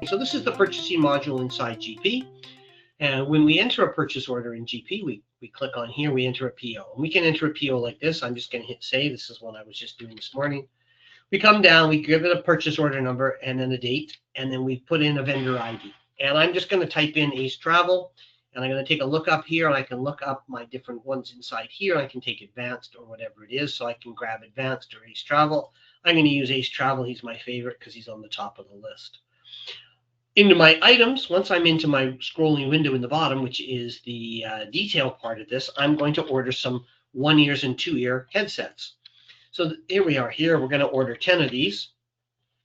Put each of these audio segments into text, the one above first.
So this is the purchasing module inside GP. And when we enter a purchase order in GP, we click on here, we enter a PO. And we can enter a PO like this. I'm just going to hit save. This is what I was just doing this morning. We come down, we give it a purchase order number and then a date, and then we put in a vendor ID. And I'm just going to type in Ace Travel, and I'm going to take a look up here, and I can look up my different ones inside here. I can take Advanced or whatever it is, so I can grab Advanced or Ace Travel. I'm going to use Ace Travel. He's my favorite because he's on the top of the list. Into my items, once I'm into my scrolling window in the bottom, which is the detail part of this, I'm going to order some 1-ear and 2-ear headsets. So here we are here. We're going to order 10 of these,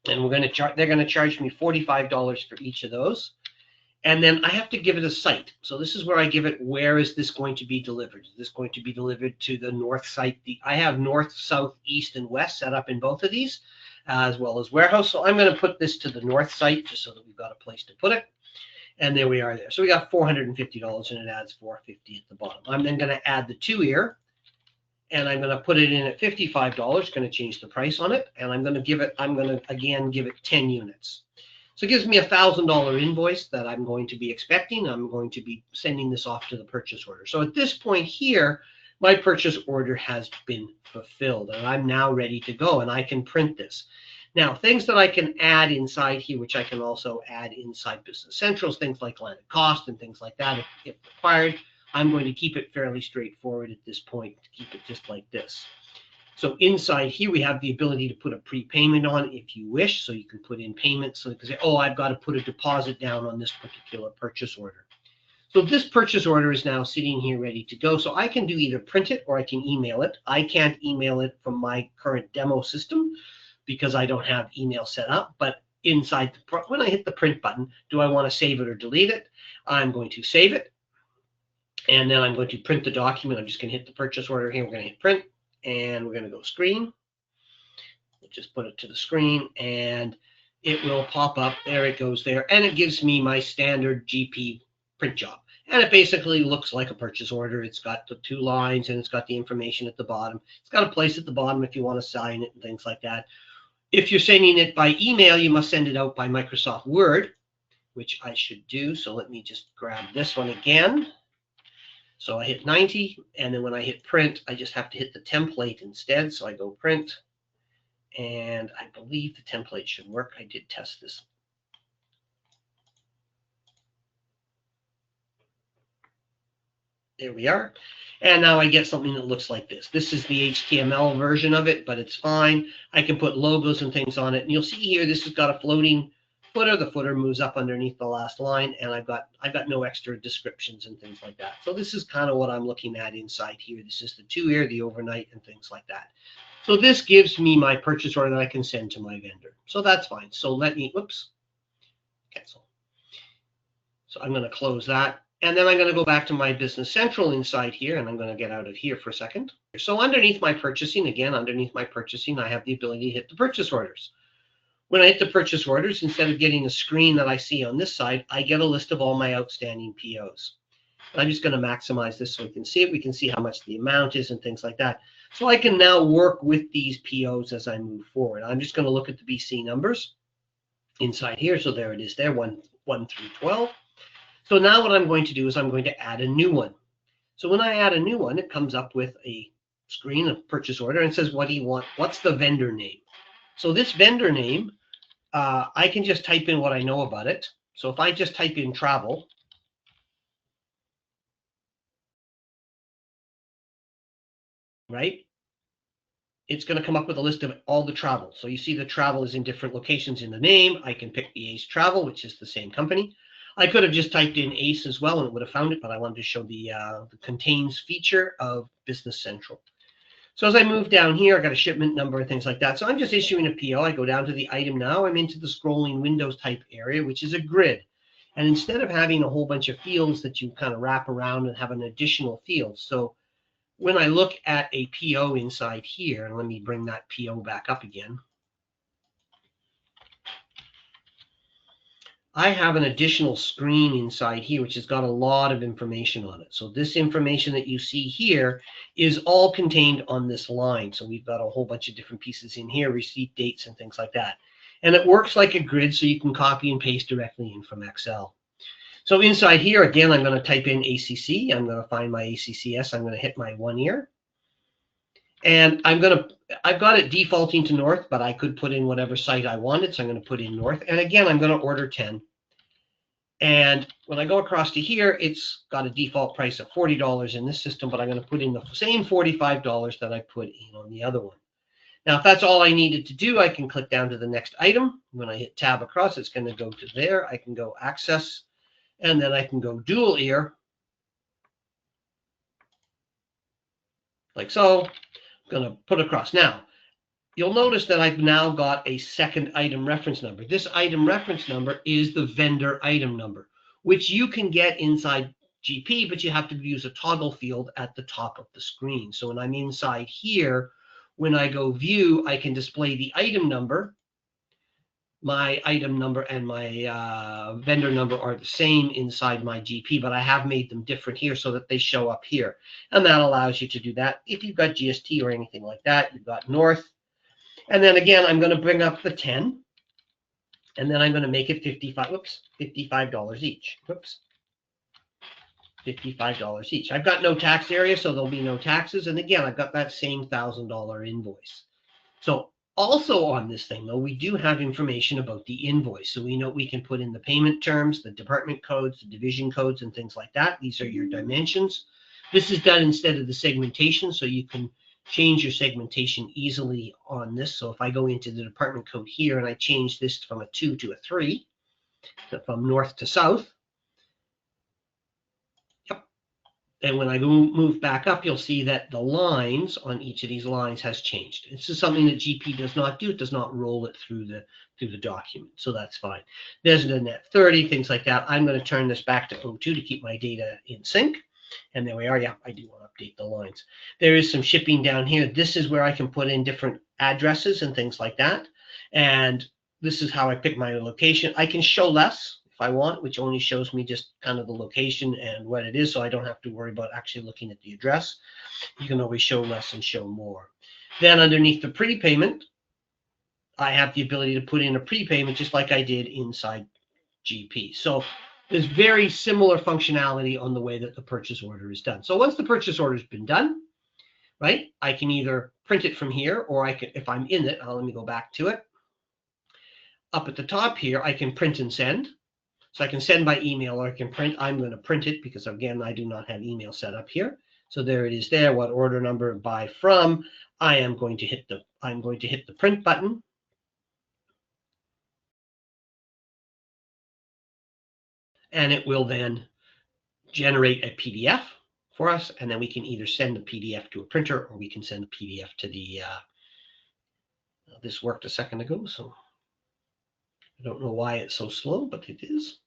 and they're going to charge me $45 for each of those. And then I have to give it a site. So this is where I give it, where is this going to be delivered? Is this going to be delivered to the north site? I have north, south, east, and west set up in both of these, as well as warehouse. So I'm going to put this to the north site just so that we've got a place to put it. And there we are there. So we got $450 and it adds $450 at the bottom. I'm then going to add the 2-ear, and I'm going to put it in at $55. Going to change the price on it. And I'm going to again give it 10 units. So it gives me a $1,000 invoice that I'm going to be expecting. I'm going to be sending this off to the purchase order. So at this point here, my purchase order has been fulfilled, and I'm now ready to go, and I can print this. Now, things that I can add inside here, which I can also add inside Business Central, things like landed cost and things like that, if required. I'm going to keep it fairly straightforward at this point, to keep it just like this. So inside here, we have the ability to put a prepayment on if you wish. So you can put in payments. So you can say, oh, I've got to put a deposit down on this particular purchase order. So this purchase order is now sitting here ready to go. So I can do either print it or I can email it. I can't email it from my current demo system because I don't have email set up. But inside, when I hit the print button, do I want to save it or delete it? I'm going to save it. And then I'm going to print the document. I'm just going to hit the purchase order here. We're going to hit print. And we're going to go screen. We'll just put it to the screen, and it will pop up. There it goes there. And it gives me my standard GP print job. And it basically looks like a purchase order. It's got the 2 lines, and it's got the information at the bottom. It's got a place at the bottom if you want to sign it and things like that. If you're sending it by email, you must send it out by Microsoft Word, which I should do. So let me just grab this one again. So I hit 90, and then when I hit print, I just have to hit the template instead. So I go print, and I believe the template should work. I did test this. There we are. And now I get something that looks like this. This is the HTML version of it, but it's fine. I can put logos and things on it. And you'll see here, this has got a floating footer. The footer moves up underneath the last line, and I've got no extra descriptions and things like that. So this is kind of what I'm looking at inside here. This is the 2-ear, the overnight, and things like that. So this gives me my purchase order that I can send to my vendor. So that's fine. So let me, cancel. So I'm going to close that. And then I'm going to go back to my Business Central inside here, and I'm going to get out of here for a second. So underneath my purchasing, I have the ability to hit the purchase orders. When I hit the purchase orders, instead of getting a screen that I see on this side, I get a list of all my outstanding POs. And I'm just going to maximize this so we can see it. We can see how much the amount is and things like that. So I can now work with these POs as I move forward. I'm just going to look at the BC numbers inside here. So there it is there, 1 through 12. So now what I'm going to do is I'm going to add a new one. So when I add a new one, it comes up with a screen of purchase order and says, what do you want? What's the vendor name? So this vendor name, I can just type in what I know about it. So if I just type in travel, right, it's going to come up with a list of all the travel. So you see the travel is in different locations in the name. I can pick the Ace Travel, which is the same company. I could have just typed in Ace as well, and it would have found it, but I wanted to show the contains feature of Business Central. So as I move down here, I got a shipment number and things like that. So I'm just issuing a PO. I go down to the item now. I'm into the scrolling windows type area, which is a grid. And instead of having a whole bunch of fields that you kind of wrap around and have an additional field. So when I look at a PO inside here, and let me bring that PO back up again. I have an additional screen inside here, which has got a lot of information on it. So this information that you see here is all contained on this line. So we've got a whole bunch of different pieces in here, receipt dates and things like that. And it works like a grid, so you can copy and paste directly in from Excel. So inside here, again, I'm going to type in ACC. I'm going to find my ACCS. I'm going to hit my 1 year. And I've got it defaulting to North, but I could put in whatever site I wanted. So I'm going to put in North. And again, I'm going to order 10. And when I go across to here, it's got a default price of $40 in this system, but I'm going to put in the same $45 that I put in on the other one. Now, if that's all I needed to do, I can click down to the next item. When I hit tab across, it's going to go to there. I can go access, and then I can go dual ear, like so. I'm going to put across. Now, you'll notice that I've now got a second item reference number. This item reference number is the vendor item number, which you can get inside GP, but you have to use a toggle field at the top of the screen. So when I'm inside here, when I go view, I can display the item number. My item number and my vendor number are the same inside my GP, but I have made them different here so that they show up here. And that allows you to do that. If you've got GST or anything like that, you've got North. And then again, I'm going to bring up the 10, and then I'm going to make it $55 each. Whoops. $55 each. I've got no tax area, so there'll be no taxes. And again, I've got that same $1,000 invoice. So also on this thing, though, we do have information about the invoice. So we know we can put in the payment terms, the department codes, the division codes, and things like that. These are your dimensions. This is done instead of the segmentation, so you can change your segmentation easily on this. So if I go into the department code here and I change this from a 2 to a 3, so from north to south, and when I move back up, you'll see that the lines on each of these lines has changed. This is something that GP does not do. It does not roll it through the document, so that's fine. There's the net 30, things like that. I'm going to turn this back to O2 to keep my data in sync. And there we are. Yeah, I do want to update the lines. There is some shipping down here. This is where I can put in different addresses and things like that. And this is how I pick my location. I can show less if I want, which only shows me just kind of the location and what it is, so I don't have to worry about actually looking at the address. You can always show less and show more. Then underneath the prepayment, I have the ability to put in a prepayment just like I did inside GP. So there's very similar functionality on the way that the purchase order is done. So once the purchase order has been done, right, I can either print it from here, or I can, if I'm in it, let me go back to it. Up at the top here, I can print and send. So I can send by email, or I can print. I'm going to print it because, again, I do not have email set up here. So there it is there. What order number, buy from. I'm going to hit the print button. And it will then generate a PDF for us, and then we can either send the PDF to a printer, or we can send the PDF to the, this worked a second ago, so I don't know why it's so slow, but it is.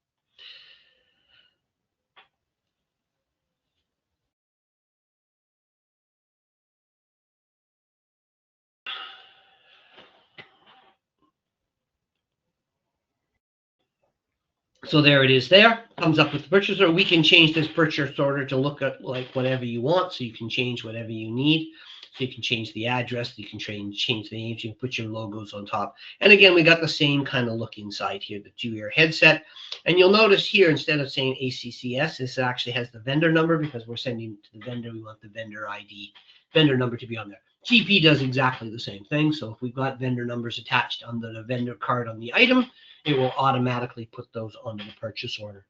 So there it is there, comes up with the purchase order. We can change this purchase order to look at like whatever you want. So you can change whatever you need. So you can change the address, you can change the names, you can put your logos on top. And again, we got the same kind of look inside here, the 2-year headset. And you'll notice here, instead of saying ACCS, this actually has the vendor number because we're sending to the vendor. We want the vendor ID, vendor number to be on there. GP does exactly the same thing. So if we've got vendor numbers attached under the vendor card on the item, it will automatically put those onto the purchase order.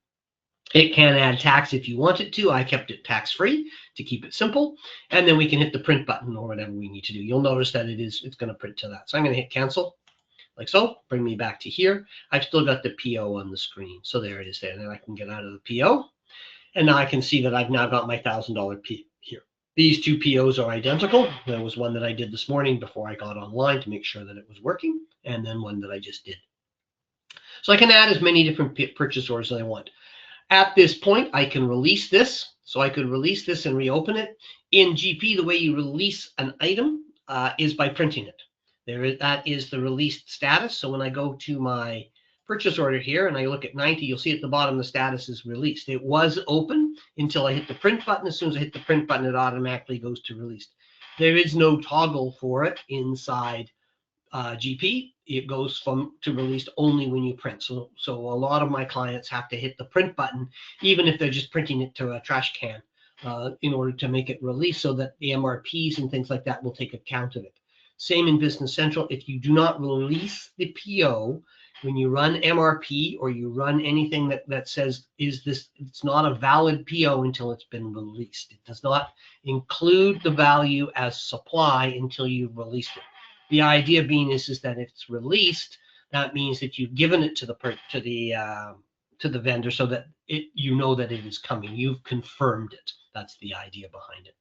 It can add tax if you want it to. I kept it tax-free to keep it simple. And then we can hit the print button or whatever we need to do. You'll notice that it's going to print to that. So I'm going to hit cancel, like so. Bring me back to here. I've still got the PO on the screen. So there it is there. And then I can get out of the PO. And now I can see that I've now got my $1,000 PO here. These two POs are identical. There was one that I did this morning before I got online to make sure that it was working, and then one that I just did. So I can add as many different purchase orders as I want. At this point, I can release this. So I could release this and reopen it. In GP, the way you release an item is by printing it. That is the released status. So when I go to my purchase order here and I look at 90, you'll see at the bottom the status is released. It was open until I hit the print button. As soon as I hit the print button, it automatically goes to released. There is no toggle for it inside GP, it goes to released only when you print. So a lot of my clients have to hit the print button, even if they're just printing it to a trash can, in order to make it release, so that the MRPs and things like that will take account of it. Same in Business Central. If you do not release the PO, when you run MRP or you run anything that says, it's not a valid PO until it's been released. It does not include the value as supply until you've released it. The idea being is that if it's released, that means that you've given it to the vendor, so that you know that it is coming. You've confirmed it. That's the idea behind it.